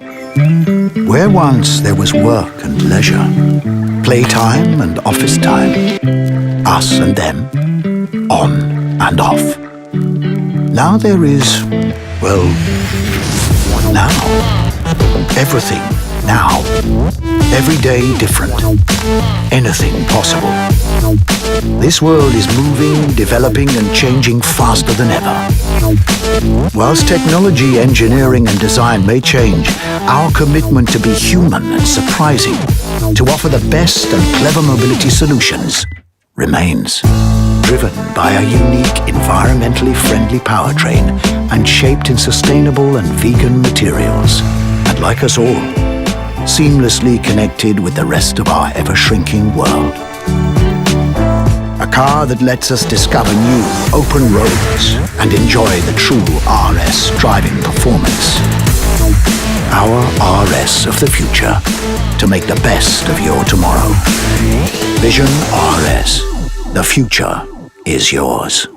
Where once there was work and leisure, playtime and office time, us and them, on and off. Now there is, well, now. Everything now. Every day different. Anything possible. This world is moving, developing and changing faster than ever. Whilst technology, engineering and design may change, our commitment to be human and surprising, to offer the best and clever mobility solutions, remains. Driven by a unique, environmentally friendly powertrain and shaped in sustainable and vegan materials. And like us all, seamlessly connected with the rest of our ever-shrinking world. A car that lets us discover new, open roads and enjoy the true RS driving performance. Our RS of the future, to make the best of your tomorrow. Vision RS. The future is yours.